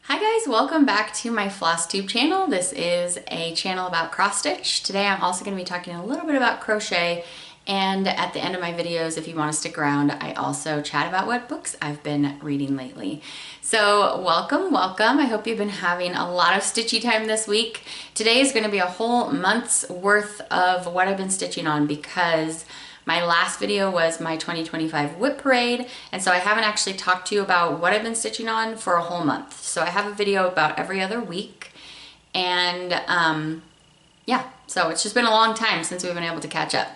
Hi guys, welcome back to my Flosstube channel. This is a channel about cross stitch. Today I'm also going to be talking a little bit about crochet, and at the end of my videos, if you want to stick around, I also chat about what books I've been reading lately. So welcome. I hope you've been having a lot of stitchy time this week. Today is going to be a whole month's worth of what I've been stitching on because my last video was my 2025 whip parade, and so I haven't actually talked to you about what I've been stitching on for a whole month. So I have a video about every other week, and yeah, so it's just been a long time since we've been able to catch up.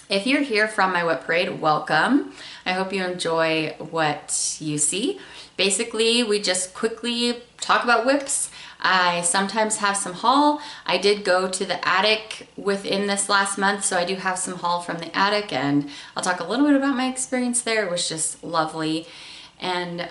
If you're here from my whip parade, welcome. I hope you enjoy what you see. Basically, we just quickly talk about whips. I sometimes have some haul. I did go to the attic within this last month, so I do have some haul from the attic, and I'll talk a little bit about my experience there. It was just lovely. And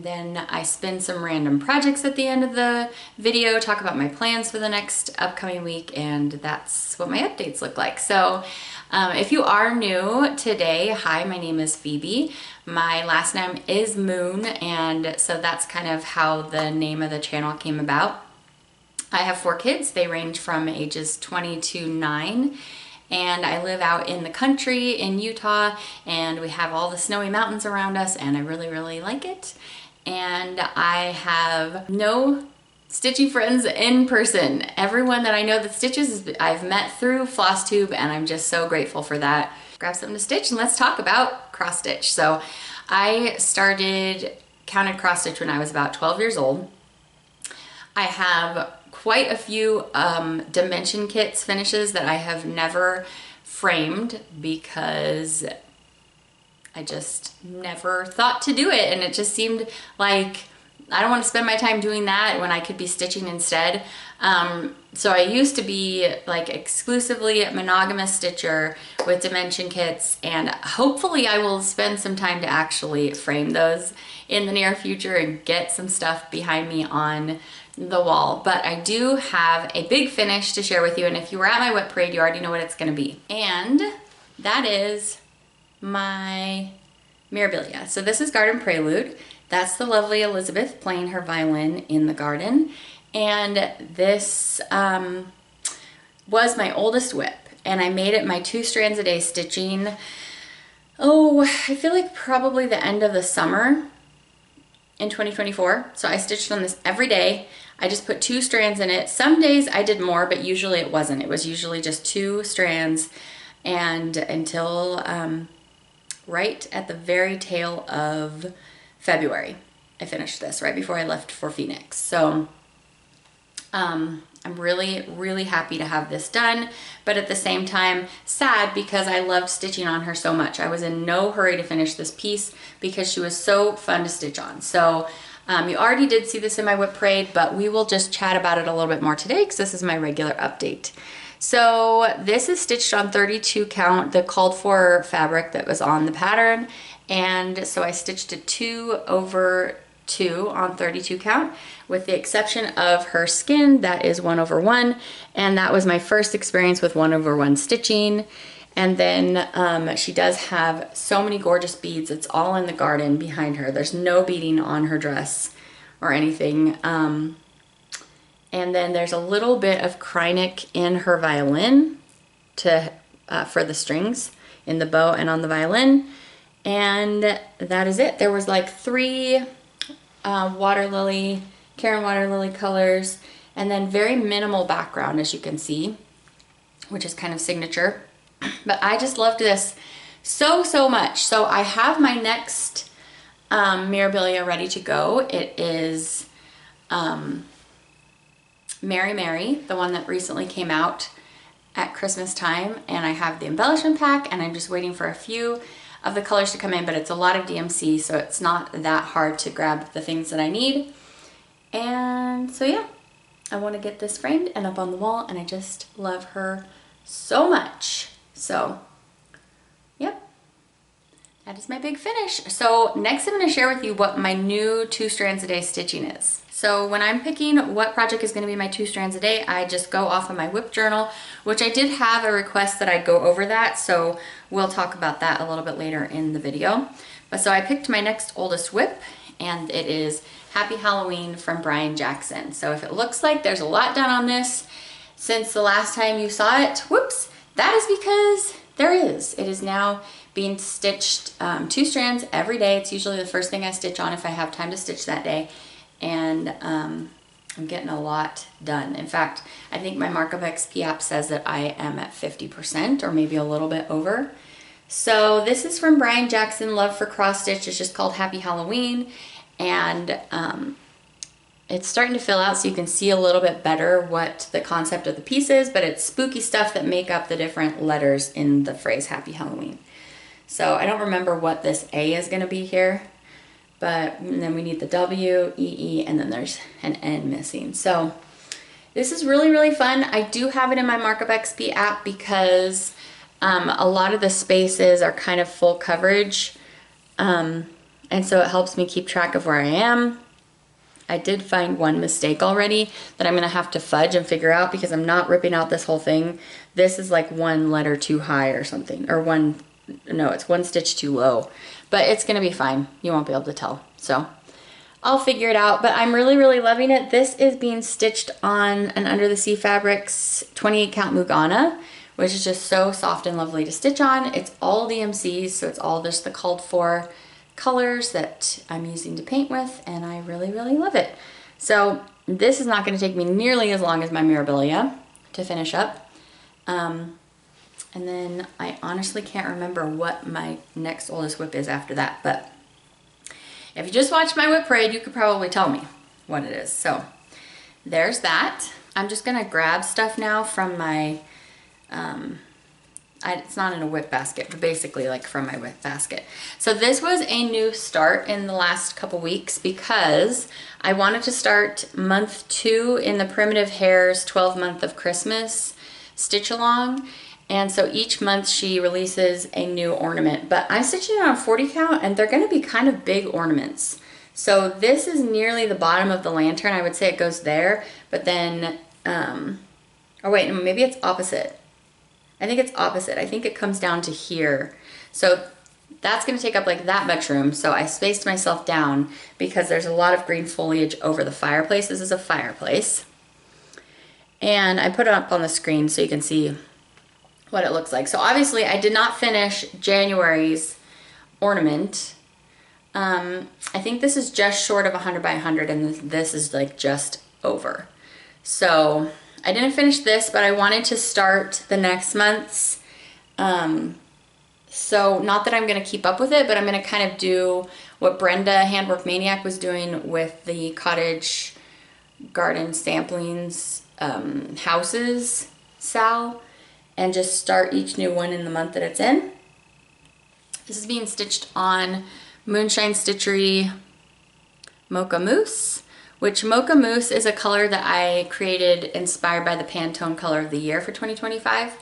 then I spin some random projects at the end of the video, talk about my plans for the next upcoming week, and that's what my updates look like. So if you are new today, hi, my name is Phoebe. My last name is Moon, and so that's kind of how the name of the channel came about. I have 4 kids. They range from ages 20 to 9. And I live out in the country in Utah, and we have all the snowy mountains around us, and I really, really like it. And I have no stitching friends in person. Everyone that I know that stitches, I've met through Flosstube, and I'm just so grateful for that. Grab something to stitch and let's talk about cross stitch. So I counted cross stitch when I was about 12 years old. I have quite a few dimension kits finishes that I have never framed because I just never thought to do it, and it just seemed like I don't want to spend my time doing that when I could be stitching instead. So I used to be like exclusively a monogamous stitcher with dimension kits, and hopefully I will spend some time to actually frame those in the near future and get some stuff behind me on the wall. But I do have a big finish to share with you, and if you were at my whip parade, you already know what it's going to be. And that is my Mirabilia. So this is Garden Prelude. That's the lovely Elizabeth playing her violin in the garden. And this was my oldest whip, and I made it my 2 strands a day stitching. Oh, I feel like probably the end of the summer in 2024. So I stitched on this every day. I just put 2 strands in it. Some days I did more, but usually it wasn't. It was usually just 2 strands, and until right at the very tail of February, I finished this right before I left for Phoenix. So I'm really, really happy to have this done, but at the same time sad because I loved stitching on her so much. I was in no hurry to finish this piece because she was so fun to stitch on. So you already did see this in my whip parade, but we will just chat about it a little bit more today because this is my regular update. So this is stitched on 32 count, the called for fabric that was on the pattern. And so I stitched a 2 over 2 on 32 count, with the exception of her skin, that is 1 over 1. And that was my first experience with 1 over 1 stitching. And then she does have so many gorgeous beads. It's all in the garden behind her. There's no beading on her dress or anything. And then there's a little bit of Krynic in her violin for the strings in the bow and on the violin. And that is it. There was like 3 Karen water lily colors, and then very minimal background, as you can see, which is kind of signature. But I just loved this so much. So I have my next Mirabilia ready to go. It is Mary Mary, the one that recently came out at Christmas time, and I have the embellishment pack, and I'm just waiting for a few of the colors to come in, but it's a lot of DMC, so it's not that hard to grab the things that I need. And so yeah, I want to get this framed and up on the wall, and I just love her so much. So yep, that is my big finish. So next I'm going to share with you what my new 2 strands a day stitching is. So when I'm picking what project is going to be my 2 strands a day, I just go off of my whip journal, which I did have a request that I go over that, so we'll talk about that a little bit later in the video. But so I picked my next oldest whip, and it is Happy Halloween from Brian Jackson. So if it looks like there's a lot done on this since the last time you saw it, whoops, that is because there is. It is now being stitched 2 strands every day. It's usually the first thing I stitch on if I have time to stitch that day. And I'm getting a lot done. In fact, I think my Markup XP app says that I am at 50% or maybe a little bit over. So this is from Brian Jackson, Love for Cross Stitch. It's just called Happy Halloween. And it's starting to fill out so you can see a little bit better what the concept of the piece is, but it's spooky stuff that make up the different letters in the phrase Happy Halloween. So I don't remember what this A is going to be here, but then we need the W, E, and then there's an N missing. So this is really, really fun. I do have it in my Markup XP app because a lot of the spaces are kind of full coverage. And so it helps me keep track of where I am. I did find one mistake already that I'm gonna have to fudge and figure out because I'm not ripping out this whole thing. This is like 1 letter too high or something, or no, it's 1 stitch too low, but it's gonna be fine. You won't be able to tell. So I'll figure it out, but I'm really, really loving it. This is being stitched on an Under the Sea Fabrics 28 count Mugana, which is just so soft and lovely to stitch on. It's all DMCs, so it's all just the called for colors that I'm using to paint with, and I really, really love it. So this is not going to take me nearly as long as my Mirabilia to finish up. And then I honestly can't remember what my next oldest whip is after that, but if you just watched my whip parade, you could probably tell me what it is. So there's that. I'm just going to grab stuff now from my it's not in a whip basket, but basically like from my whip basket. So this was a new start in the last couple weeks because I wanted to start month 2 in the Primitive Hare's 12 month of Christmas stitch along. And so each month she releases a new ornament, but I'm stitching it on 40 count and they're gonna be kind of big ornaments. So this is nearly the bottom of the lantern. I would say it goes there, but then, oh wait, maybe it's opposite. I think it's opposite. I think it comes down to here. So that's going to take up like that much room. So I spaced myself down because there's a lot of green foliage over the fireplace. This is a fireplace. And I put it up on the screen so you can see what it looks like. So obviously I did not finish January's ornament. I think this is just short of 100 by 100 and this is like just over. So I didn't finish this, but I wanted to start the next month's. So not that I'm going to keep up with it, but I'm going to kind of do what Brenda Handwork Maniac was doing with the Cottage Garden Samplings houses, Sal, and just start each new one in the month that it's in. This is being stitched on Moonshine Stitchery Mocha Mousse, which Mocha Mousse is a color that I created inspired by the Pantone color of the year for 2025.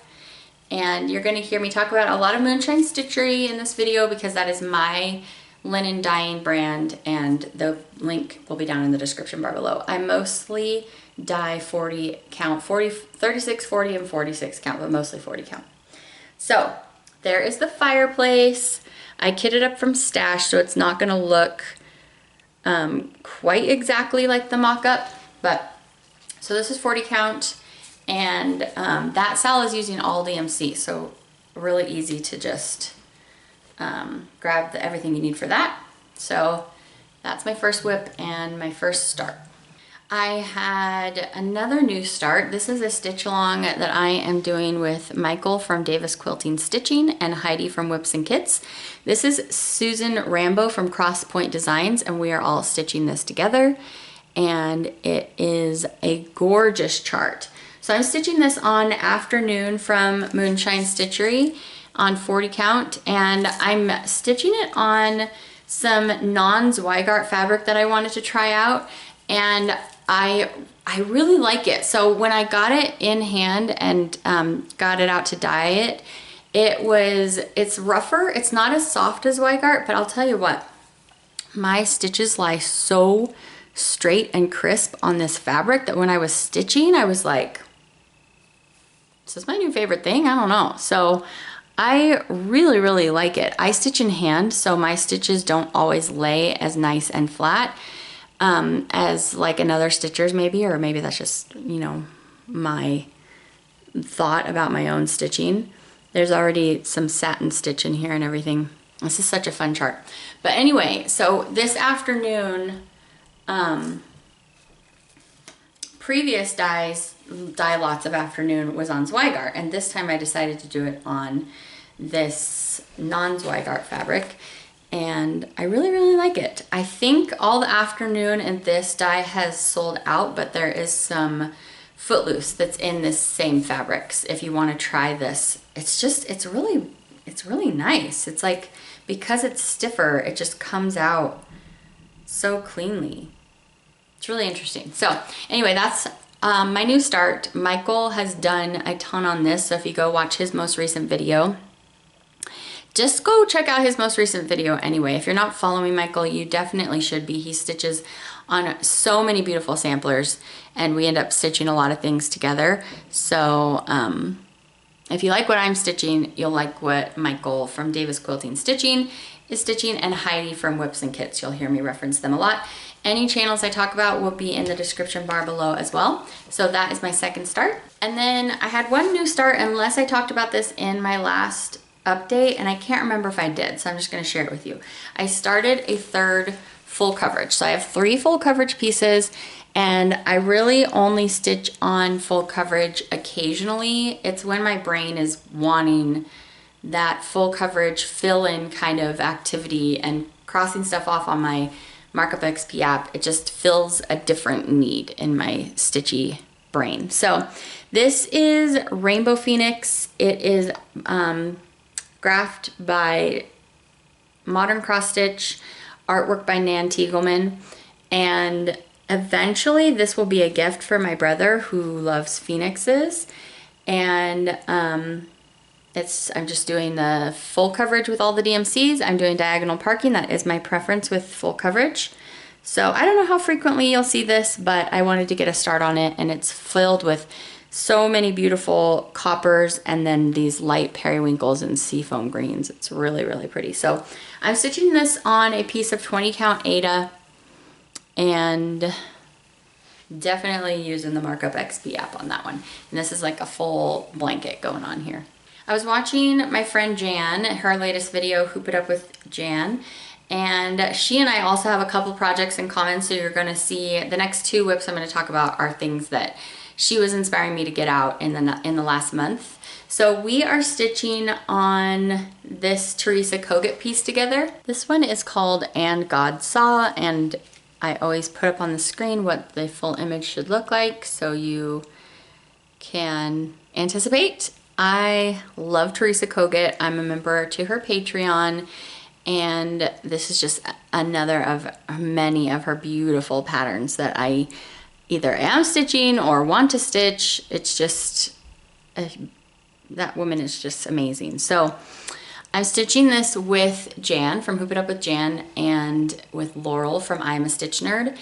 And you're going to hear me talk about a lot of Moonshine Stitchery in this video because that is my linen dyeing brand, and the link will be down in the description bar below. I mostly dye 40 count, 36, 40, and 46 count, but mostly 40 count. So there is the fireplace. I kitted up from Stash, so it's not going to look quite exactly like the mock-up, but so this is 40 count, and that Sal is using all DMC, so really easy to just grab everything you need for that. So that's my first whip and my first start. I had another new start. This is a stitch along that I am doing with Michael from Davis Quilting Stitching and Heidi from Whips and Kits. This is Susan Rambo from Cross Point Designs, and we are all stitching this together, and it is a gorgeous chart. So I'm stitching this on Afternoon from Moonshine Stitchery on 40 count, and I'm stitching it on some non-Zweigart fabric that I wanted to try out, and I really like it. So when I got it in hand and got it out to dye it, it's rougher. It's not as soft as Zweigart, but I'll tell you what, my stitches lie so straight and crisp on this fabric that when I was stitching, I was like, this is my new favorite thing. I don't know. So I really, really like it. I stitch in hand, so my stitches don't always lay as nice and flat as like another stitcher's maybe, or maybe that's just, you know, my thought about my own stitching. There's already some satin stitch in here and everything. This is such a fun chart. But anyway, so this afternoon, previous dye lots of afternoon was on Zweigart, and this time I decided to do it on this non-Zweigart fabric, and I really, really like it. I think all the afternoon and this dye has sold out, but there is some Footloose that's in this same fabrics if you want to try this. It's really nice. It's like, because it's stiffer, it just comes out so cleanly. It's really interesting. So anyway, that's my new start. Michael has done a ton on this, so if you go watch his most recent video, just go check out his most recent video anyway. If you're not following Michael, you definitely should be. He stitches on so many beautiful samplers, and we end up stitching a lot of things together. So if you like what I'm stitching, you'll like what Michael from Davis Quilting Stitching is stitching, and Heidi from Whips and Kits. You'll hear me reference them a lot. Any channels I talk about will be in the description bar below as well. So that is my second start. And then I had one new start, unless I talked about this in my last update, and I can't remember if I did, so I'm just going to share it with you. I started a third full coverage. So I have 3 full coverage pieces, and I really only stitch on full coverage occasionally. It's when my brain is wanting that full coverage fill-in kind of activity and crossing stuff off on my Markup XP app. It just fills a different need in my stitchy brain. So this is Rainbow Phoenix. It is graphed by Modern Cross Stitch, artwork by Nan Tiegelman, and eventually this will be a gift for my brother who loves phoenixes. And I'm just doing the full coverage with all the DMCs. I'm doing diagonal parking. That is my preference with full coverage. So I don't know how frequently you'll see this, but I wanted to get a start on it, and it's filled with so many beautiful coppers and then these light periwinkles and seafoam greens. It's really, really pretty. So I'm stitching this on a piece of 20 count Aida, and definitely using the Markup XP app on that one. And this is like a full blanket going on here. I was watching my friend Jan, her latest video, Hoop It Up with Jan, and she and I also have a couple projects in common, so you're gonna see the next 2 whips I'm gonna talk about are things that she was inspiring me to get out in the last month. So we are stitching on this Teresa Kogut piece together. This one is called And God Saw, and I always put up on the screen what the full image should look like so you can anticipate. I love Teresa Kogut. I'm a member to her Patreon, and this is just another of many of her beautiful patterns that I either am stitching or want to stitch. It's just, that woman is just amazing. So I'm stitching this with Jan from Hoop It Up with Jan and with Laurel from I Am a Stitch Nerd.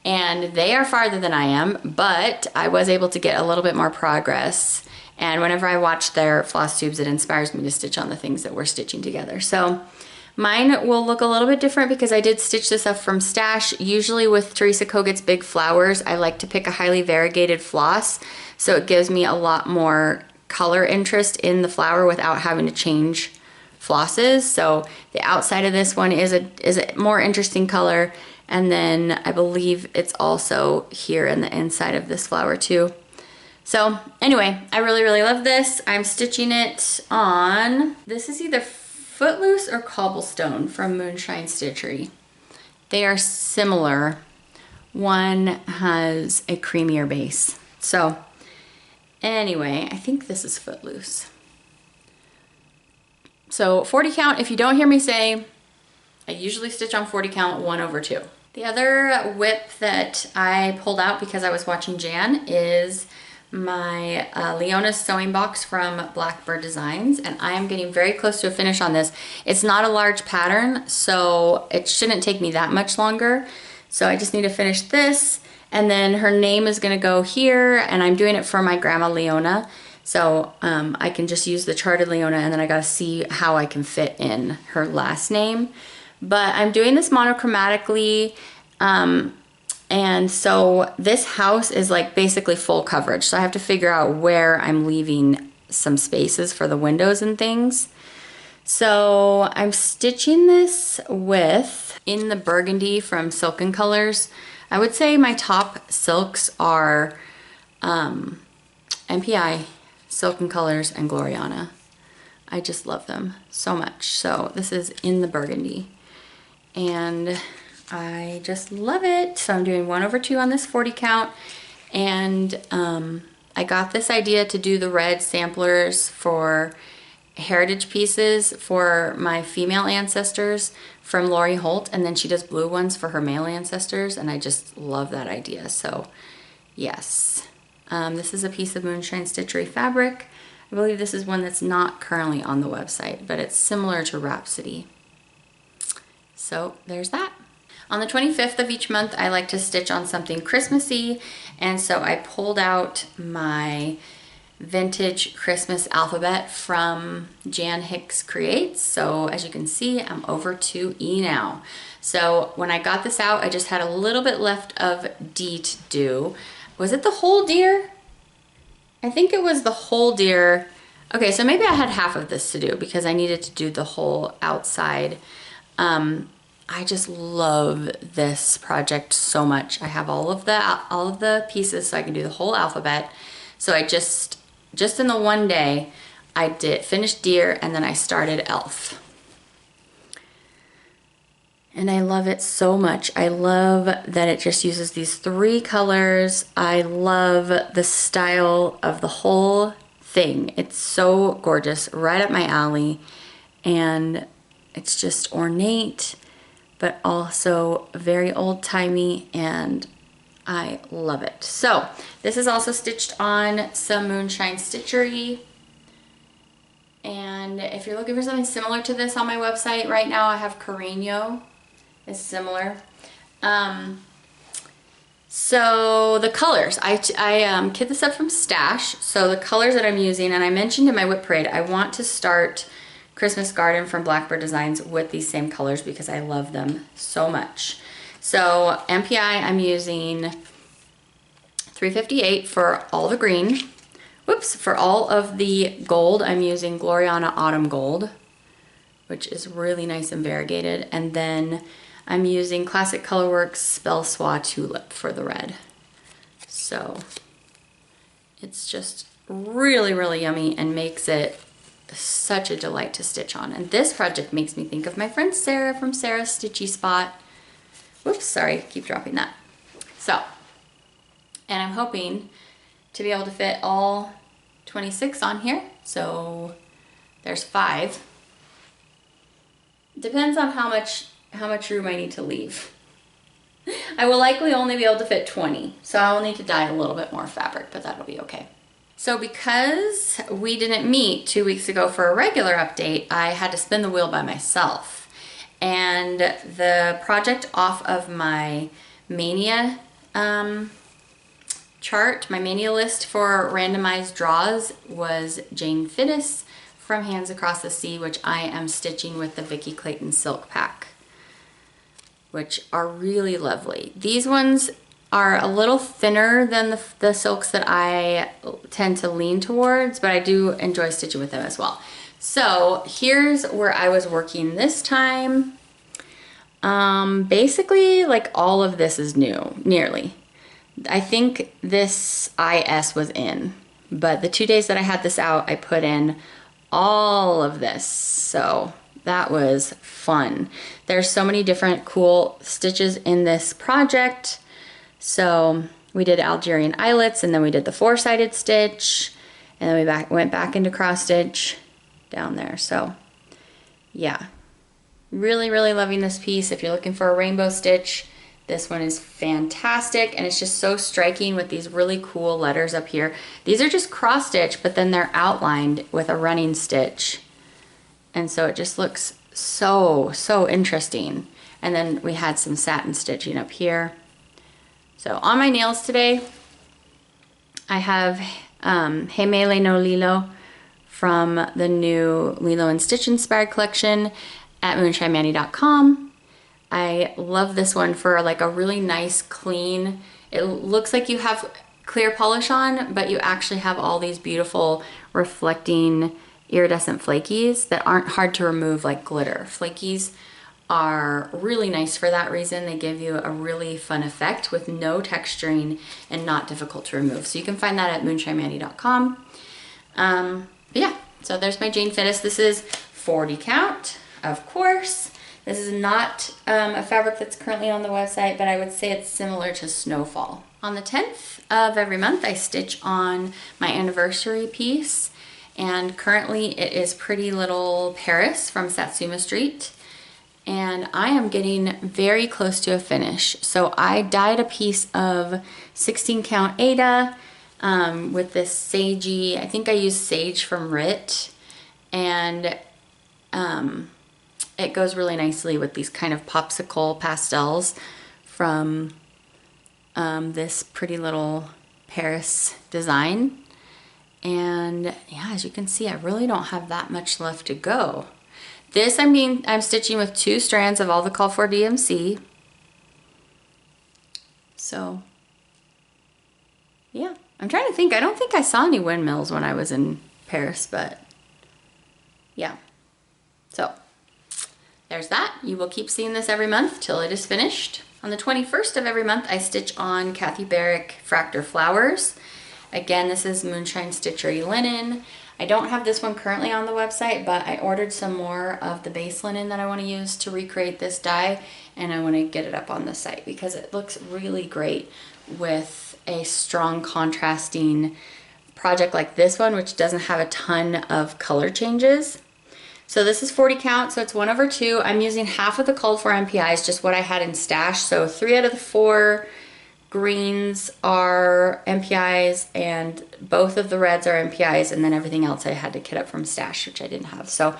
And they are farther than I am, but I was able to get a little bit more progress. And whenever I watch their floss tubes, it inspires me to stitch on the things that we're stitching together. So mine will look a little bit different because I did stitch this up from stash. Usually with Teresa Kogut's big flowers, I like to pick a highly variegated floss, so it gives me a lot more color interest in the flower without having to change flosses. So the outside of this one is a more interesting color, and then I believe it's also here in the inside of this flower too. So anyway, I really, really love this. I'm stitching it on, this is either Footloose or Cobblestone from Moonshine Stitchery. They are similar. One has a creamier base. So anyway, I think this is Footloose. So 40 count, if you don't hear me say, I usually stitch on 40 count 1/2. The other whip that I pulled out because I was watching Jan is my Leona sewing box from Blackbird Designs, and I am getting very close to a finish on this. It's not a large pattern, so it shouldn't take me that much longer. So I just need to finish this, and then her name is gonna go here, and I'm doing it for my grandma Leona. So I can just use the charted Leona, and then I gotta see how I can fit in her last name. But I'm doing this monochromatically, and so this house is like basically full coverage. So I have to figure out where I'm leaving some spaces for the windows and things. So I'm stitching this with, in the burgundy from Silken Colors. I would say my top silks are MPI, Silken Colors, and Gloriana. I just love them so much. So this is in the burgundy, and I just love it. So I'm doing 1/2 on this 40 count, and I got this idea to do the red samplers for heritage pieces for my female ancestors from Lori Holt, and then she does blue ones for her male ancestors, and I just love that idea. So yes, this is a piece of Moonshine Stitchery fabric. I believe this is one that's not currently on the website, but it's similar to Rhapsody. So there's that. On the 25th of each month, I like to stitch on something Christmassy, and so I pulled out my vintage Christmas alphabet from Jan Hicks Creates. So as you can see, I'm over to E now. So when I got this out, I just had a little bit left of D to do. Was it the whole deer? I think it was the whole deer. Okay, so maybe I had half of this to do because I needed to do the whole outside. I just love this project so much. I have all of the pieces, so I can do the whole alphabet. So I just in the one day, I finished deer, and then I started elf. And I love it so much. I love that it just uses these 3 colors. I love the style of the whole thing. It's so gorgeous, right up my alley. And it's just ornate, but also very old-timey, and I love it. So this is also stitched on some Moonshine Stitchery. And if you're looking for something similar to this on my website, right now I have Carino. It's similar. So the colors, I kit this up from Stash. So the colors that I'm using, and I mentioned in my Whip Parade, I want to start Christmas Garden from Blackbird Designs with these same colors because I love them so much. So MPI, I'm using 358 for all the green. Whoops, for all of the gold, I'm using Gloriana Autumn Gold, which is really nice and variegated. And then I'm using Classic Colorworks Spell Swa Tulip for the red. So it's just really, really yummy and makes it such a delight to stitch on. And this project makes me think of my friend Sarah from Sarah's Stitchy Spot. Whoops, sorry, keep dropping that. So, and I'm hoping to be able to fit all 26 on here. So there's 5. Depends on how much room I need to leave. I will likely only be able to fit 20, so I'll need to dye a little bit more fabric, but that'll be okay. So because we didn't meet 2 weeks ago for a regular update, I had to spin the wheel by myself. And the project off of my Mania chart, my Mania list for randomized draws, was Jane Fiddes from Hands Across the Sea, which I am stitching with the Vicki Clayton Silk Pack, which are really lovely. These ones are a little thinner than the silks that I tend to lean towards, but I do enjoy stitching with them as well. So here's where I was working this time. Basically, like, all of this is new, nearly. I think this IS was in, but the 2 days that I had this out, I put in all of this. So that was fun. There's so many different cool stitches in this project. So we did Algerian eyelets, and then we did the 4-sided stitch, and then we went back into cross stitch down there. So yeah, really, really loving this piece. If you're looking for a rainbow stitch, this one is fantastic, and it's just so striking with these really cool letters up here. These are just cross stitch, but then they're outlined with a running stitch, and so it just looks so interesting. And then we had some satin stitching up here. So on my nails today, I have Hemele no Lilo from the new Lilo and Stitch inspired collection at moonshinemanny.com. I love this one for like a really nice clean, it looks like you have clear polish on, but you actually have all these beautiful reflecting iridescent flakies that aren't hard to remove like glitter. Flakies are really nice for that reason. They give you a really fun effect with no texturing and not difficult to remove. So you can find that at moonshinemanny.com. Yeah, so there's my Jane Fiddes. This is 40 count, of course. This is not a fabric that's currently on the website, but I would say it's similar to Snowfall. On the 10th of every month, I stitch on my anniversary piece, and currently it is Pretty Little Paris from Satsuma Street. And I am getting very close to a finish. So I dyed a piece of 16 count Ada with this sagey, I think I used sage from Rit, and it goes really nicely with these kind of popsicle pastels from this Pretty Little Paris design. And yeah, as you can see, I really don't have that much left to go. This, I'm stitching with 2 strands of all the call for DMC. So, yeah. I'm trying to think. I don't think I saw any windmills when I was in Paris, but yeah. So, there's that. You will keep seeing this every month till it is finished. On the 21st of every month, I stitch on Kathy Barrick Fraktur Flowers. Again, this is Moonshine Stitchery linen. I don't have this one currently on the website, but I ordered some more of the base linen that I want to use to recreate this dye, and I want to get it up on the site because it looks really great with a strong contrasting project like this one, which doesn't have a ton of color changes. So this is 40 count, so it's 1/2. I'm using half of the called for MPIs, just what I had in stash. So 3 out of the 4 greens are MPIs and both of the reds are MPIs, and then everything else I had to kit up from stash, which I didn't have. So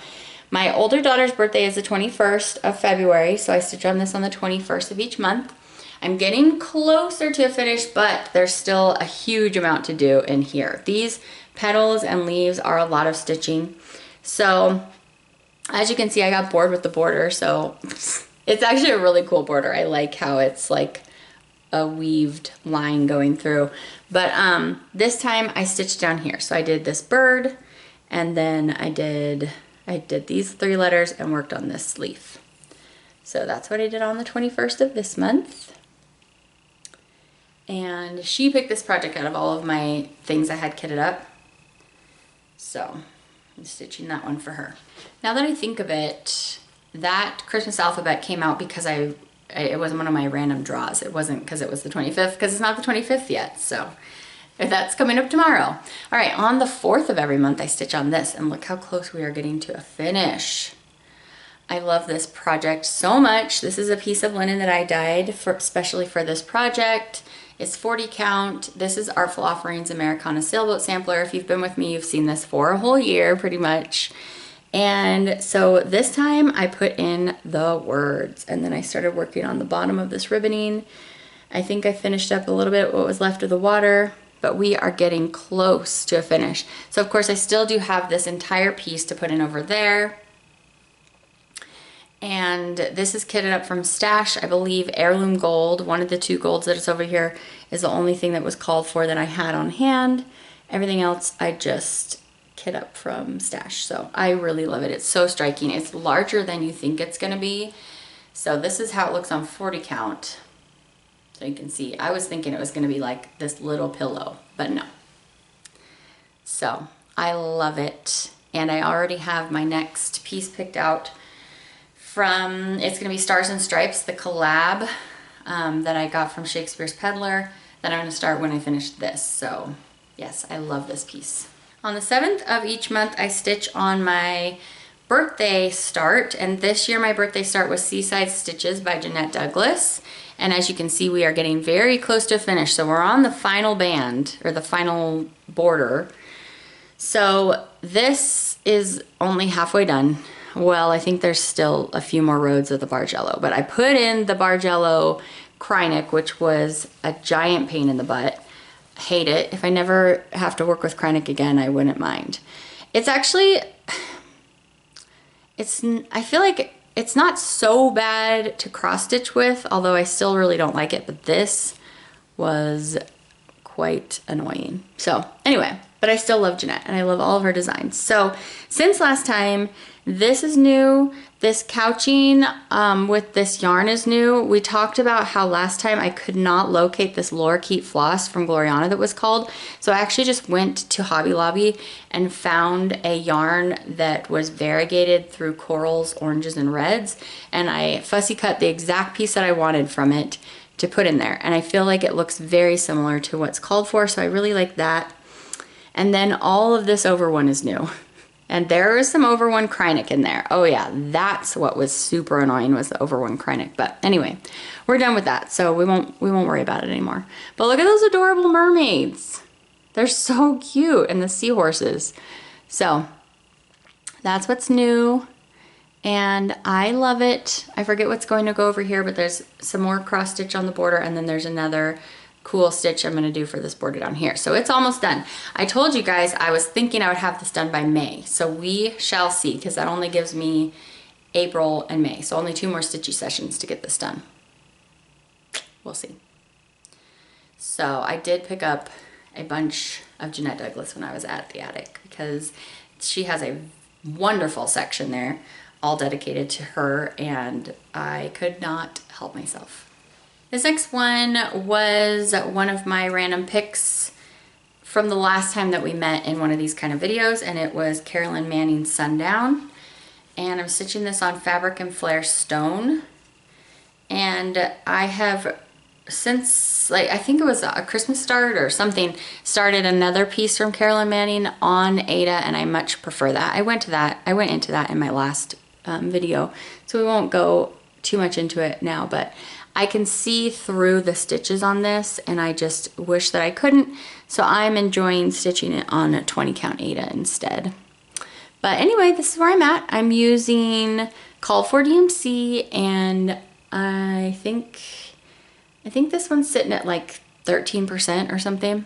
my older daughter's birthday is the 21st of February, so I stitch on this on the 21st of each month. I'm getting closer to a finish, but there's still a huge amount to do in here. These petals and leaves are a lot of stitching. So as you can see, I got bored with the border, so it's actually a really cool border. I like how it's like a weaved line going through, but this time I stitched down here. So I did this bird, and then I did these 3 letters and worked on this leaf. So that's what I did on the 21st of this month. And she picked this project out of all of my things I had kitted up. So I'm stitching that one for her. Now that I think of it, that Christmas alphabet came out because it wasn't one of my random draws. It wasn't because it was the 25th, because it's not the 25th yet. So that's coming up tomorrow. All right, on the 4th of every month, I stitch on this, and look how close we are getting to a finish. I love this project so much. This is a piece of linen that I dyed especially for this project. It's 40 count. This is Artful Offerings Americana Sailboat Sampler. If you've been with me, you've seen this for a whole year pretty much. And so this time I put in the words, and then I started working on the bottom of this ribboning. I think I finished up a little bit what was left of the water, but we are getting close to a finish. So of course I still do have this entire piece to put in over there. And this is kitted up from stash. I believe Heirloom Gold, one of the 2 golds that is over here, is the only thing that was called for that I had on hand. Everything else I just kit up from stash. So I really love it. It's so striking. It's larger than you think it's going to be. So this is how it looks on 40 count. So you can see, I was thinking it was going to be like this little pillow, but no. So I love it. And I already have my next piece picked out from, it's going to be Stars and Stripes, the collab that I got from Shakespeare's Peddler, that I'm going to start when I finish this. So yes, I love this piece. On the 7th of each month, I stitch on my birthday start, and this year my birthday start was Seaside Stitches by Jeannette Douglas. And as you can see, we are getting very close to a finish. So we're on the final band, or the final border. So this is only halfway done. Well, I think there's still a few more rows of the Bargello, but I put in the Bargello Krynic, which was a giant pain in the butt. hate it. If I never have to work with Kreinik again, I wouldn't mind. It's actually, I feel like it's not so bad to cross stitch with, although I still really don't like it, but this was quite annoying. So anyway, but I still love Jeannette and I love all of her designs. So since last time, this is new. This couching with this yarn is new. We talked about how last time I could not locate this lorikeet floss from Gloriana that was called. So I actually just went to Hobby Lobby and found a yarn that was variegated through corals, oranges, and reds. And I fussy cut the exact piece that I wanted from it to put in there. And I feel like it looks very similar to what's called for. So I really like that. And then all of this over one is new. And there is some over one Kreinik in there. Oh yeah, that's what was super annoying, was the over one Kreinik. But anyway, we're done with that, so we won't worry about it anymore. But look at those adorable mermaids. They're so cute, and the seahorses. So that's what's new, and I love it. I forget what's going to go over here, but there's some more cross stitch on the border, and then there's another cool stitch I'm gonna do for this border down here. So it's almost done. I told you guys I was thinking I would have this done by May. So we shall see, because that only gives me April and May. So only 2 more stitchy sessions to get this done. We'll see. So I did pick up a bunch of Jeannette Douglas when I was at the attic, because she has a wonderful section there all dedicated to her, and I could not help myself. This next one was one of my random picks from the last time that we met in one of these kind of videos, and it was Carolyn Manning's Sundown. And I'm stitching this on Fabric and Flare Stone. And I have since, like, I think it was a Christmas start or something, started another piece from Carolyn Manning on Ada, and I much prefer that. I went into that in my last video, so we won't go too much into it now, but I can see through the stitches on this, and I just wish that I couldn't, so I'm enjoying stitching it on a 20 count Ada instead. But anyway, this is where I'm at. I'm using Call for DMC, and I think this one's sitting at like 13% or something.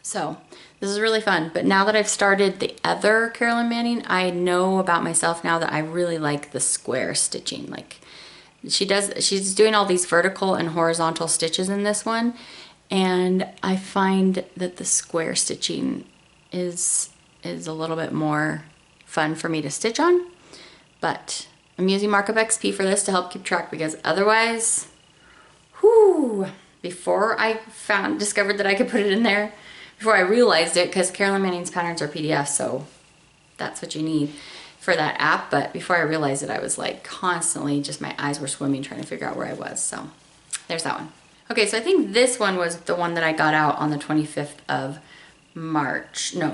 So this is really fun. But now that I've started the other Carolyn Manning, I know about myself now that I really like the square stitching. Like, she's doing all these vertical and horizontal stitches in this one, and I find that the square stitching is a little bit more fun for me to stitch on. But I'm using Markup XP for this to help keep track, because otherwise, whoo, before I discovered that I could put it in there, before I realized it, because Carolyn Manning's patterns are PDF, so that's what you need for that app. But before I realized it, I was like constantly, just my eyes were swimming trying to figure out where I was. So there's that one. Okay, so I think this one was the one that I got out on the 25th of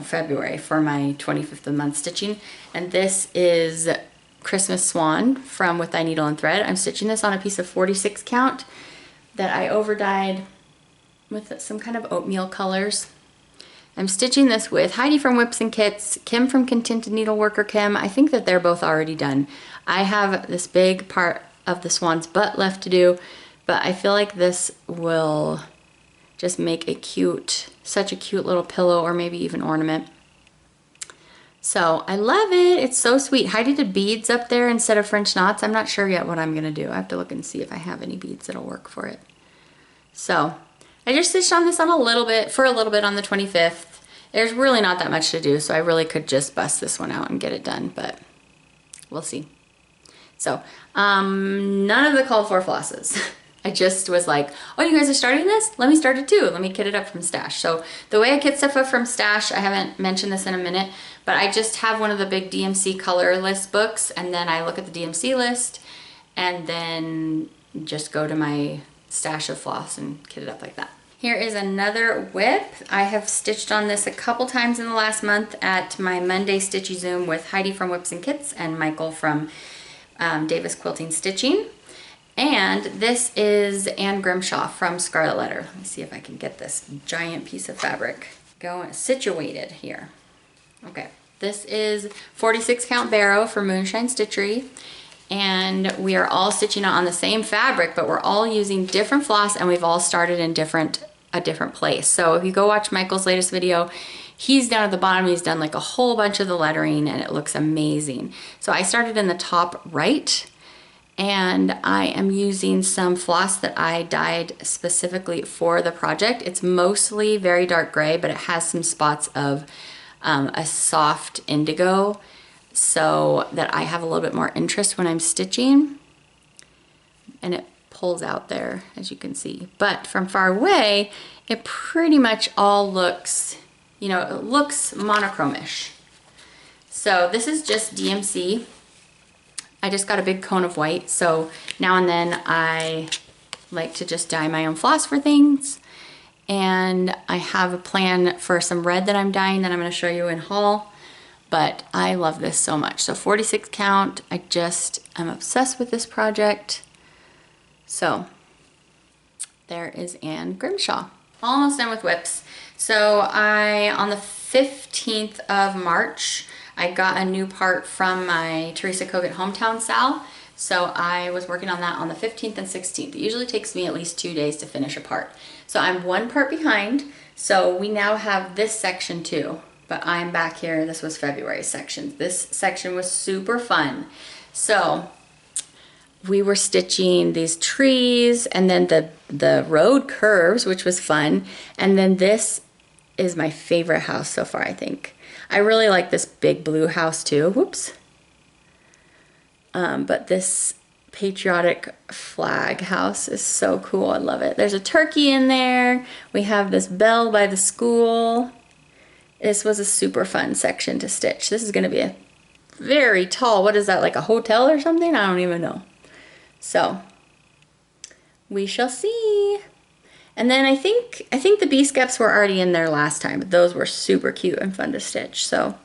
February for my 25th of the month stitching. And this is Christmas Swan from With Thy Needle and Thread. I'm stitching this on a piece of 46 count that I over dyed with some kind of oatmeal colors. I'm stitching this with Heidi from Whips and Kits, Kim from Contented Needleworker Kim. I think that they're both already done. I have this big part of the swan's butt left to do, but I feel like this will just make such a cute little pillow, or maybe even ornament. So I love it. It's so sweet. Heidi did beads up there instead of French knots. I'm not sure yet what I'm gonna do. I have to look and see if I have any beads that'll work for it. So I just stitched on this on for a little bit on the 25th. There's really not that much to do, so I really could just bust this one out and get it done, but we'll see. So none of the called for flosses. I just was like, oh, you guys are starting this? Let me start it too. Let me kit it up from Stash. So the way I kit stuff up from Stash, I haven't mentioned this in a minute, but I just have one of the big DMC color list books, and then I look at the DMC list and then just go to my stash of floss and kit it up like that. Here is another whip. I have stitched on this a couple times in the last month at my Monday Stitchy Zoom with Heidi from Whips and Kits and Michael from Davis Quilting Stitching. And this is Anne Grimshaw from Scarlet Letter. Let me see if I can get this giant piece of fabric going, situated here. Okay, this is 46 count Barrow for Moonshine Stitchery. And we are all stitching on the same fabric, but we're all using different floss, and we've all started in different a different place. So if you go watch Michael's latest video, he's down at the bottom, he's done like a whole bunch of the lettering and it looks amazing. So I started in the top right, and I am using some floss that I dyed specifically for the project. It's mostly very dark gray, but it has some spots of a soft indigo so that I have a little bit more interest when I'm stitching. And it pulls out there, as you can see. But from far away, it pretty much all looks, you know, it looks monochrome-ish. So this is just DMC. I just got a big cone of white, so now and then I like to just dye my own floss for things. And I have a plan for some red that I'm dyeing that I'm going to show you in haul. But I love this so much. So 46 count, I'm obsessed with this project. So there is Anne Grimshaw. Almost done with whips. So on the 15th of March, I got a new part from my Teresa Kogut hometown sal. So I was working on that on the 15th and 16th. It usually takes me at least 2 days to finish a part. So I'm one part behind. So we now have this section too, but I'm back here. This was February's section. This section was super fun. So we were stitching these trees and then the road curves, which was fun. And then this is my favorite house so far, I think. I really like this big blue house too. Whoops. But this patriotic flag house is so cool. I love it. There's a turkey in there. We have this bell by the school. This was a super fun section to stitch. This is going to be a very tall, what is that, like a hotel or something? I don't even know. So we shall see. And then I think the bee skeps were already in there last time, but those were super cute and fun to stitch. So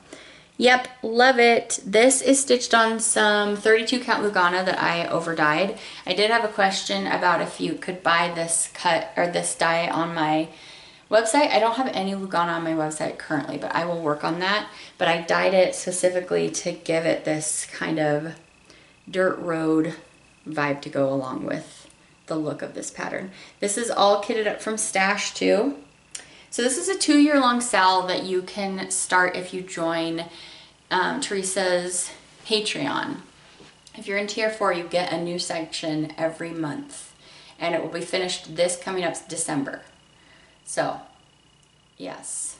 yep, love it. This is stitched on some 32 count Lugana that I over dyed. I did have a question about if you could buy this cut or this dye on my website. I don't have any Lugana on my website currently, but I will work on that. But I dyed it specifically to give it this kind of dirt road vibe to go along with the look of this pattern. This is all kitted up from Stash too. So this is a 2-year-long sal that you can start if you join Teresa's Patreon. If you're in tier 4, you get a new section every month, and it will be finished this coming up December. So yes,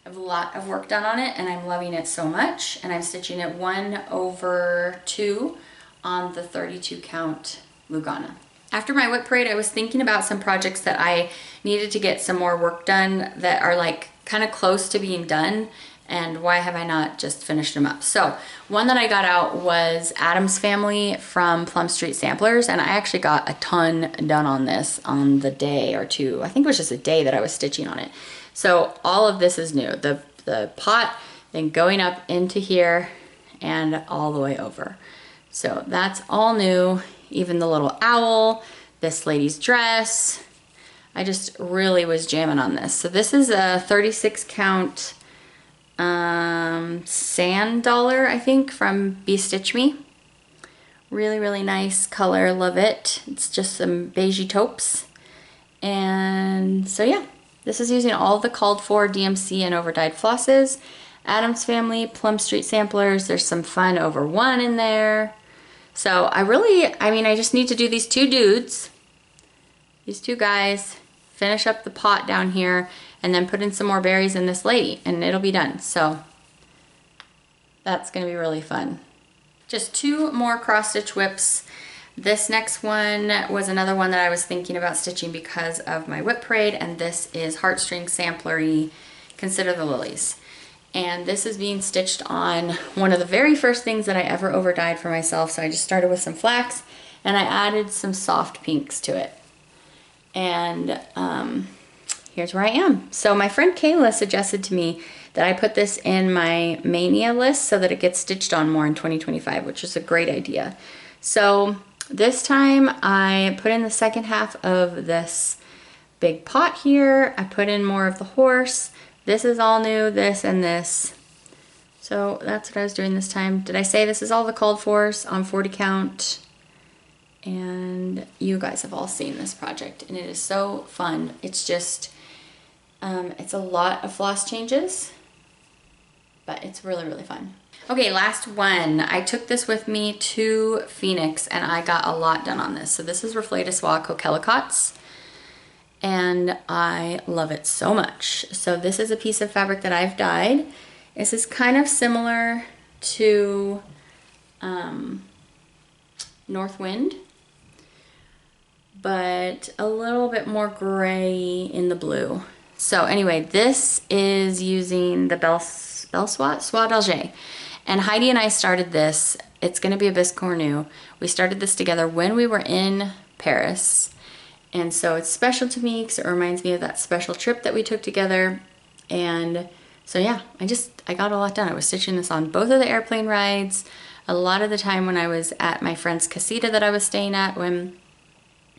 I have a lot of work done on it and I'm loving it so much, and I'm stitching it 1/2 on the 32 count Lugana. After my whip parade, I was thinking about some projects that I needed to get some more work done that are like kind of close to being done, and why have I not just finished them up? So one that I got out was Adam's Family from Plum Street Samplers, and I actually got a ton done on this on the day or two. I think it was just a day that I was stitching on it. So all of this is new. The pot, then going up into here and all the way over. So that's all new. Even the little owl, this lady's dress. I just really was jamming on this. So this is a 36 count sand dollar, I think, from Be Stitch Me. Really, really nice color, love it. It's just some beigey taupes. And so yeah, this is using all the called for DMC and over dyed flosses. Adam's Family, Plum Street Samplers, there's some fun over 1 in there. So I just need to do these 2 dudes, these 2 guys, finish up the pot down here, and then put in some more berries in this lady, and it'll be done. So that's gonna be really fun. Just 2 more cross stitch whips. This next one was another one that I was thinking about stitching because of my whip parade, and this is Heartstring Samplery, Consider the Lilies. And this is being stitched on one of the very first things that I ever over dyed for myself. So I just started with some flax and I added some soft pinks to it. And here's where I am. So my friend Kayla suggested to me that I put this in my mania list so that it gets stitched on more in 2025, which is a great idea. So this time I put in the second half of this big pot here. I put in more of the horse. This is all new, this and this. So that's what I was doing this time. Did I say this is all the called fors on 40 count? And you guys have all seen this project and it is so fun. It's just, it's a lot of floss changes, but it's really, really fun. Okay, last one. I took this with me to Phoenix and I got a lot done on this. So this is Reflet de Soie Coquelicots and I love it so much. So this is a piece of fabric that I've dyed. This is kind of similar to North Wind, but a little bit more gray in the blue. So anyway, this is using the Soie d'Alger. And Heidi and I started this. It's gonna be a bisque cornu. We started this together when we were in Paris. And so it's special to me because it reminds me of that special trip that we took together. And so yeah, I got a lot done. I was stitching this on both of the airplane rides. A lot of the time when I was at my friend's casita that I was staying at when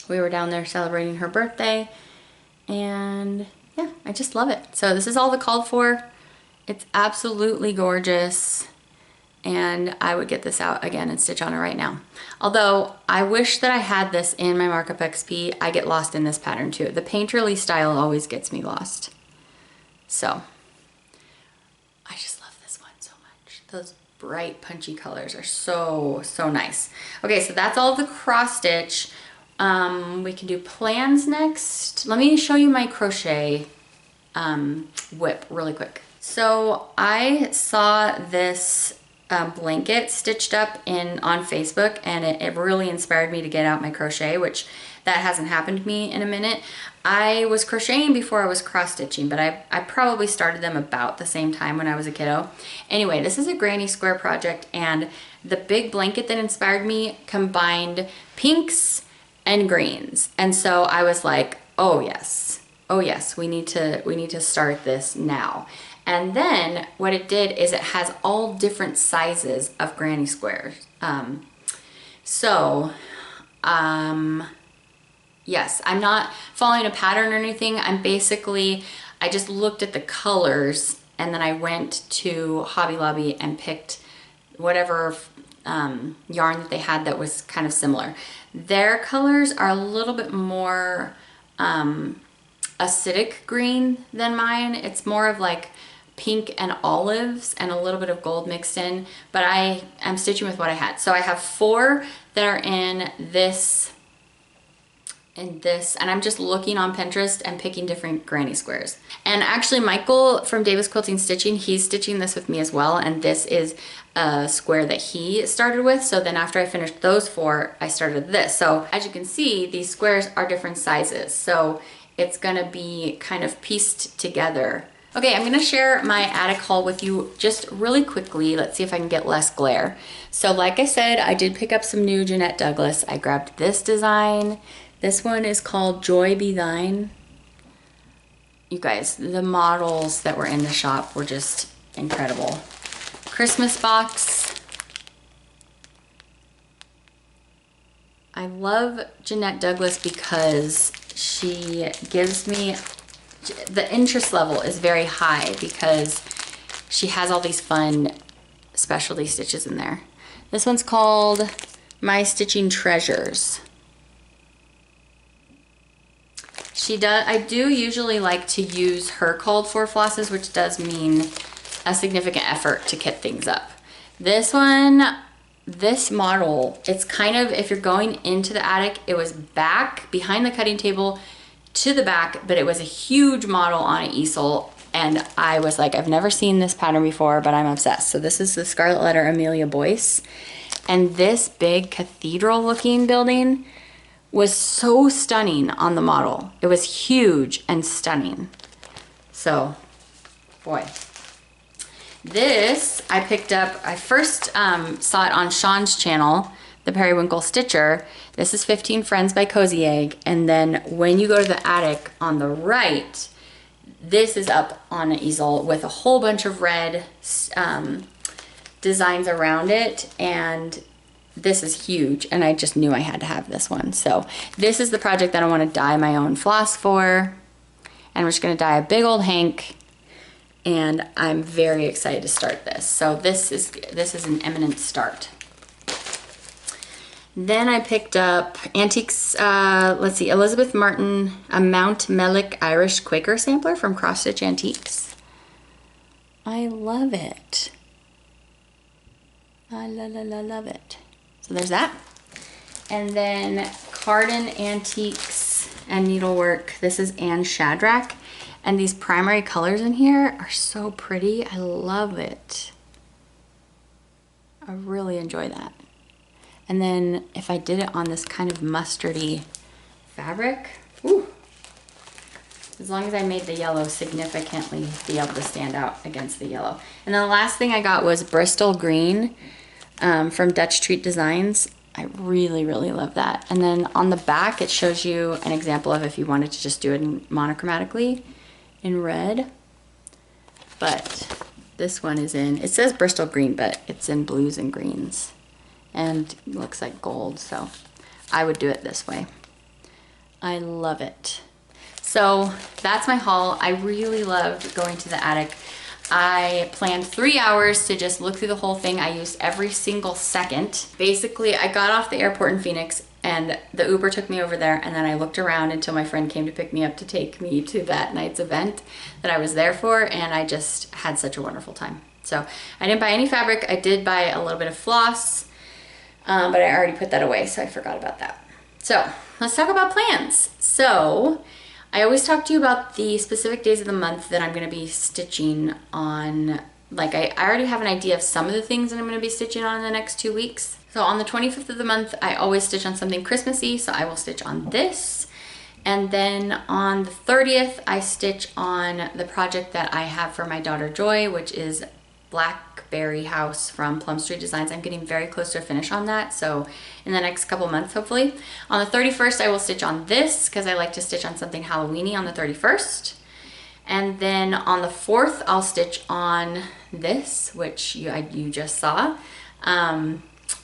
we were down there celebrating her birthday. And yeah, I just love it. So this is all the called for. It's absolutely gorgeous. And I would get this out again and stitch on it right now. Although I wish that I had this in my Markup XP. I get lost in this pattern too. The painterly style always gets me lost. So I just love this one so much. Those bright punchy colors are so, so nice. Okay, so that's all of the cross stitch. We can do plans next. Let me show you my crochet whip really quick. So I saw this blanket stitched up on Facebook and it really inspired me to get out my crochet, which that hasn't happened to me in a minute. I was crocheting before I was cross stitching, but I probably started them about the same time when I was a kiddo. Anyway, this is a granny square project and the big blanket that inspired me combined pinks and greens. And so I was like, oh yes, we need to start this now. And then what it did is it has all different sizes of granny squares. Yes, I'm not following a pattern or anything. I just looked at the colors and then I went to Hobby Lobby and picked whatever yarn that they had that was kind of similar. Their colors are a little bit more acidic green than mine. It's more of like pink and olives and a little bit of gold mixed in, but I am stitching with what I had. So I have 4 that are in this, and I'm just looking on Pinterest and picking different granny squares. And actually Michael from Davis Quilting Stitching, he's stitching this with me as well, and this is a square that he started with. So then after I finished those 4, I started this. So as you can see, these squares are different sizes. So it's gonna be kind of pieced together. Okay, I'm gonna share my attic haul with you just really quickly. Let's see if I can get less glare. So like I said, I did pick up some new Jeannette Douglas. I grabbed this design. This one is called Joy Be Thine. You guys, the models that were in the shop were just incredible. Christmas box. I love Jeannette Douglas because she gives me, the interest level is very high because she has all these fun specialty stitches in there. This one's called My Stitching Treasures. I do usually like to use her called for flosses, which does mean a significant effort to kit things up. This one, this model, it's kind of, if you're going into the attic, it was back behind the cutting table to the back, but it was a huge model on an easel. And I was like, I've never seen this pattern before, but I'm obsessed. So this is the Scarlet Letter Amelia Boyce. And this big cathedral looking building was so stunning on the model. It was huge and stunning. So, boy. This I picked up, I first saw it on Sean's channel, the Periwinkle Stitcher. This is 15 Friends by Cozy Egg. And then when you go to the attic on the right, this is up on an easel with a whole bunch of red designs around it. And this is huge, and I just knew I had to have this one. So this is the project that I want to dye my own floss for. And we're just going to dye a big old hank, and I'm very excited to start this. So this is an imminent start. Then I picked up Antiques, let's see, Elizabeth Martin, a Mount Mellick Irish Quaker sampler from Cross Stitch Antiques. I love it. I love it. So there's that. And then Cardin Antiques and Needlework. This is Anne Shadrack. And these primary colors in here are so pretty. I love it. I really enjoy that. And then if I did it on this kind of mustardy fabric, ooh, as long as I made the yellow significantly be able to stand out against the yellow. And then the last thing I got was Bristol Green from Dutch Treat Designs. I really love that. And then on the back, it shows you an example of if you wanted to just do it monochromatically in red. But this one is in, it says Bristol Green, but it's in blues and greens. And it looks like gold, so I would do it this way. I love it. So that's my haul. I really loved going to the attic. I planned 3 hours to just look through the whole thing. I used every single second. Basically, I got off the airport in Phoenix and the Uber took me over there, and then I looked around until my friend came to pick me up to take me to that night's event that I was there for, and I just had such a wonderful time. So I didn't buy any fabric. I did buy a little bit of floss, but I already put that away, so I forgot about that. So let's talk about plans. So I always talk to you about the specific days of the month that I'm going to be stitching on. Like I already have an idea of some of the things that I'm going to be stitching on in the next 2 weeks. So on the 25th of the month, I always stitch on something Christmassy, so I will stitch on this. And then on the 30th, I stitch on the project that I have for my daughter Joy, which is Blackberry House from Plum Street Designs. I'm getting very close to a finish on that, so in the next couple months, hopefully. On the 31st, I will stitch on this because I like to stitch on something Halloweeny on the 31st. And then on the 4th, I'll stitch on this, which you just saw.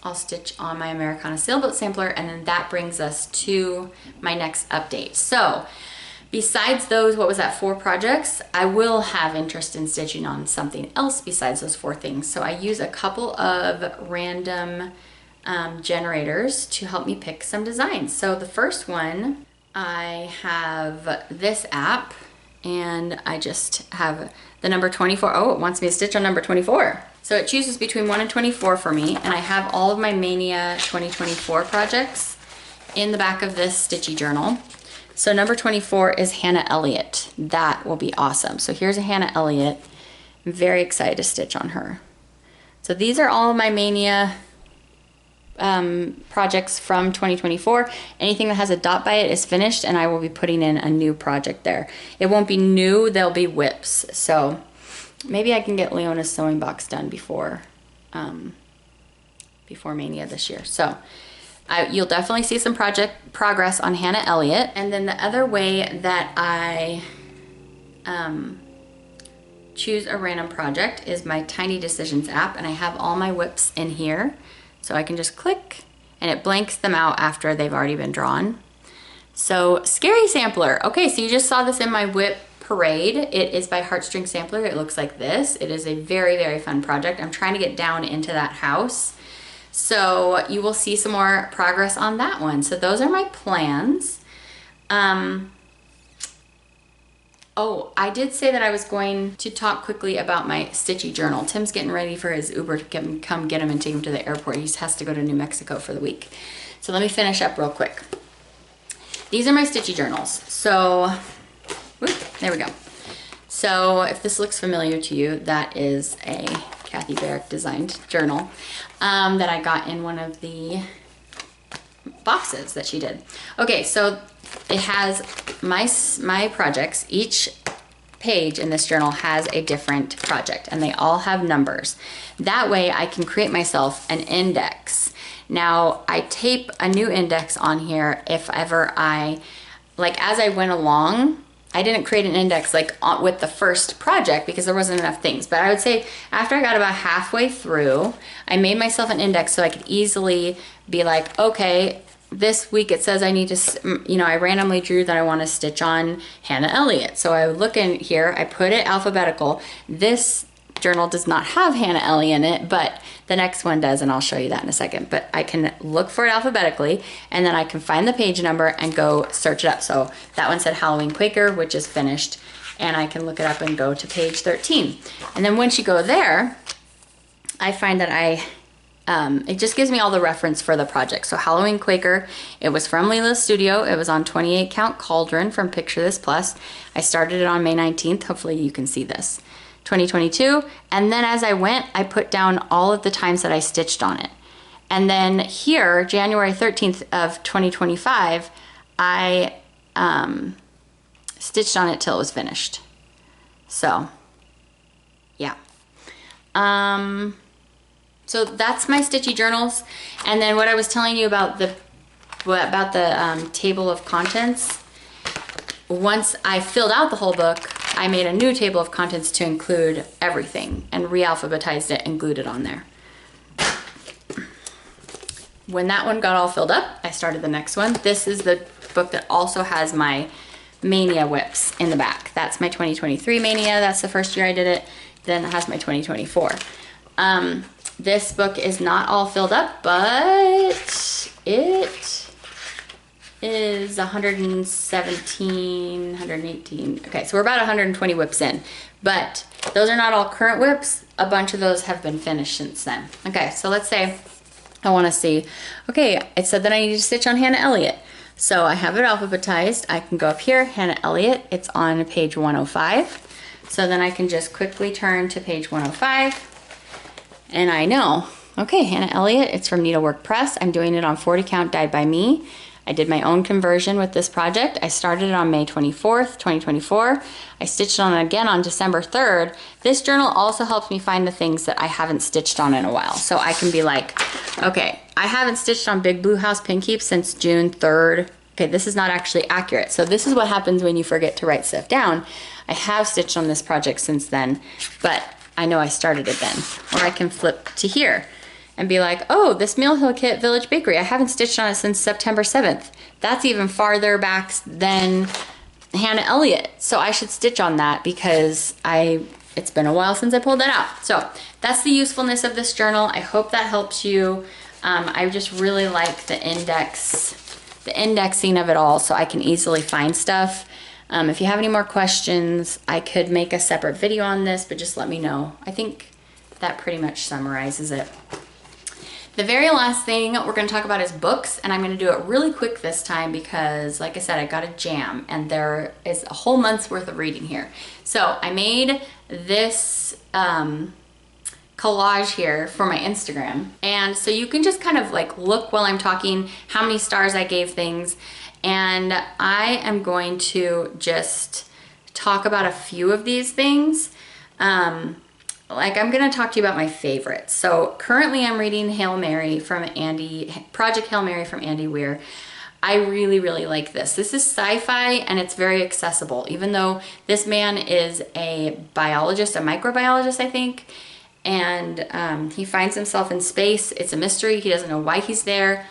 I'll stitch on my Americana Sailboat sampler, and then that brings us to my next update. So besides those, what was that, 4 projects, I will have interest in stitching on something else besides those 4 things. So I use a couple of random generators to help me pick some designs. So the first one, I have this app, and I just have the number 24. Oh, it wants me to stitch on number 24. So it chooses between 1 and 24 for me, and I have all of my Mania 2024 projects in the back of this stitchy journal. So number 24 is Hannah Elliott. That will be awesome. So here's a Hannah Elliott. I'm very excited to stitch on her. So these are all of my Mania projects from 2024. Anything that has a dot by it is finished, and I will be putting in a new project there. It won't be new, they'll be whips. So maybe I can get Leona's sewing box done before Mania this year. So you'll definitely see some project progress on Hannah Elliott. And then the other way that I choose a random project is my Tiny Decisions app, and I have all my whips in here. So I can just click and it blanks them out after they've already been drawn. So Scary Sampler. Okay, so you just saw this in my whip parade. It is by Heartstring Sampler. It looks like this. It is a very fun project. I'm trying to get down into that house. So you will see some more progress on that one. So those are my plans. Oh, I did say that I was going to talk quickly about my stitchy journal. Tim's getting ready for his Uber to come get him and take him to the airport. He has to go to New Mexico for the week. So let me finish up real quick. These are my stitchy journals. So, whoop, there we go. So if this looks familiar to you, that is a Kathy Barrick designed journal that I got in one of the boxes that she did. Okay, so it has my projects. Each page in this journal has a different project, and they all have numbers. That way I can create myself an index. Now I tape a new index on here if ever as I went along. I didn't create an index with the first project because there wasn't enough things, but I would say after I got about halfway through, I made myself an index so I could easily be like, okay, this week it says I need to, I randomly drew that I want to stitch on Hannah Elliott. So I would look in here, I put it alphabetical. This journal does not have Hannah Ellie in it, but the next one does, and I'll show you that in a second. But I can look for it alphabetically, and then I can find the page number and go search it up. So that one said Halloween Quaker, which is finished, and I can look it up and go to page 13. And then once you go there, I find that it just gives me all the reference for the project. So Halloween Quaker, it was from Leila's studio. It was on 28 count cauldron from Picture This Plus. I started it on May 19th. Hopefully you can see this. 2022. And then as I went, I put down all of the times that I stitched on it. And then here, January 13th of 2025, I stitched on it till it was finished. So, yeah. So that's my stitchy journals. And then what I was telling you about the table of contents, once I filled out the whole book, I made a new table of contents to include everything and re-alphabetized it and glued it on there. When that one got all filled up, I started the next one. This is the book that also has my Mania whips in the back. That's my 2023 Mania. That's the first year I did it. Then it has my 2024. This book is not all filled up, but it is 117, 118. Okay, so we're about 120 whips in, but those are not all current whips. A bunch of those have been finished since then. Okay, so let's say I want to see, okay, it said that I need to stitch on Hannah Elliott. So I have it alphabetized. I can go up here, Hannah Elliott. It's on page 105. So then I can just quickly turn to page 105. And I know, okay, Hannah Elliott, it's from Needlework Press. I'm doing it on 40 count dyed by me. I did my own conversion with this project. I started it on May 24th, 2024. I stitched on it again on December 3rd. This journal also helps me find the things that I haven't stitched on in a while. So I can be like, okay, I haven't stitched on Big Blue House Pin Keep since June 3rd. Okay, this is not actually accurate. So this is what happens when you forget to write stuff down. I have stitched on this project since then, but I know I started it then. Or I can flip to here and be like, oh, this Mill Hill Kit Village Bakery, I haven't stitched on it since September 7th. That's even farther back than Hannah Elliott. So I should stitch on that because it's been a while since I pulled that out. So that's the usefulness of this journal. I hope that helps you. I just really like the indexing of it all so I can easily find stuff. If you have any more questions, I could make a separate video on this, but just let me know. I think that pretty much summarizes it. The very last thing we're going to talk about is books, and I'm going to do it really quick this time because, like I said, I got a jam, and there is a whole month's worth of reading here. So I made this collage here for my Instagram, and so you can just kind of like look while I'm talking how many stars I gave things. And I am going to just talk about a few of these things. Like I'm going to talk to you about my favorites. So currently I'm reading Hail Mary from Project Hail Mary from Andy Weir. I really, really like this. This is sci-fi and it's very accessible, even though this man is a biologist, a microbiologist, I think. And he finds himself in space. It's a mystery. He doesn't know why he's there.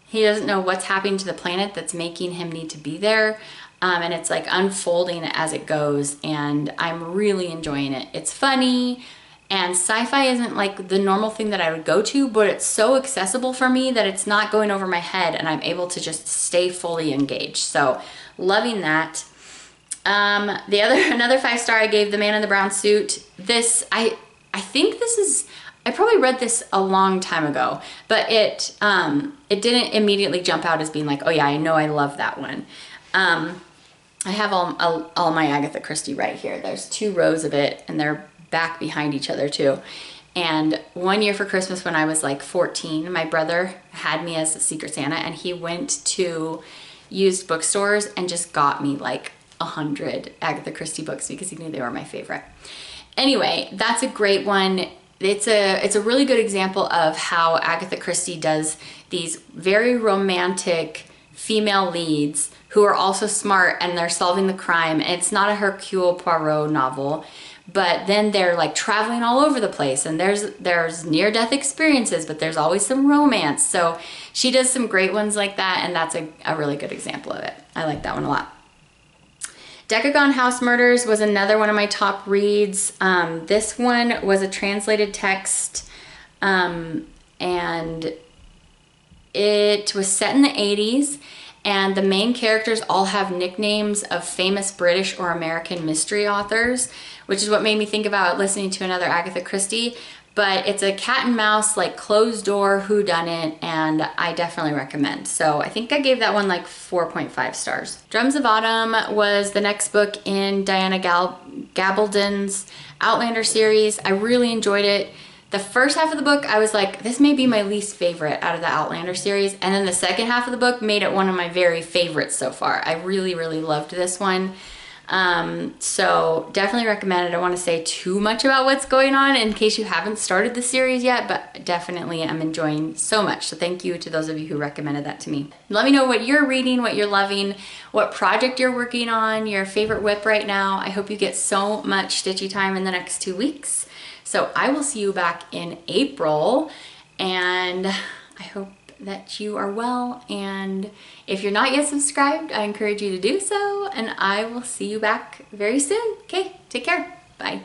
He doesn't know what's happening to the planet that's making him need to be there. And it's like unfolding as it goes, and I'm really enjoying it. It's funny, and sci-fi isn't like the normal thing that I would go to, but it's so accessible for me that it's not going over my head, and I'm able to just stay fully engaged. So loving that. Another 5-star I gave The Man in the Brown Suit. This, I think this is, I probably read this a long time ago, but it didn't immediately jump out as being like, oh yeah, I know I love that one. I have all my Agatha Christie right here. There's 2 rows of it, and they're back behind each other too. And one year for Christmas when I was like 14, my brother had me as a Secret Santa, and he went to used bookstores and just got me like 100 Agatha Christie books because he knew they were my favorite. Anyway, that's a great one. It's a really good example of how Agatha Christie does these very romantic female leads who are also smart, and they're solving the crime. And it's not a Hercule Poirot novel, but then they're like traveling all over the place, and there's near-death experiences, but there's always some romance. So she does some great ones like that, and that's a really good example of it. I like that one a lot. Decagon House Murders was another one of my top reads. This one was a translated text, and it was set in the 80s, and the main characters all have nicknames of famous British or American mystery authors, which is what made me think about listening to another Agatha Christie. But it's a cat and mouse, like closed door whodunit, and I definitely recommend. So I think I gave that one like 4.5 stars. Drums of Autumn was the next book in Diana Gabaldon's Outlander series. I really enjoyed it. The first half of the book, I was like, this may be my least favorite out of the Outlander series. And then the second half of the book made it one of my very favorites so far. I really, really loved this one. So definitely recommend it. I don't want to say too much about what's going on in case you haven't started the series yet, but definitely I'm enjoying so much. So thank you to those of you who recommended that to me. Let me know what you're reading, what you're loving, what project you're working on, your favorite whip right now. I hope you get so much stitchy time in the next 2 weeks. So I will see you back in April, and I hope that you are well, and if you're not yet subscribed, I encourage you to do so, and I will see you back very soon. Okay, take care. Bye.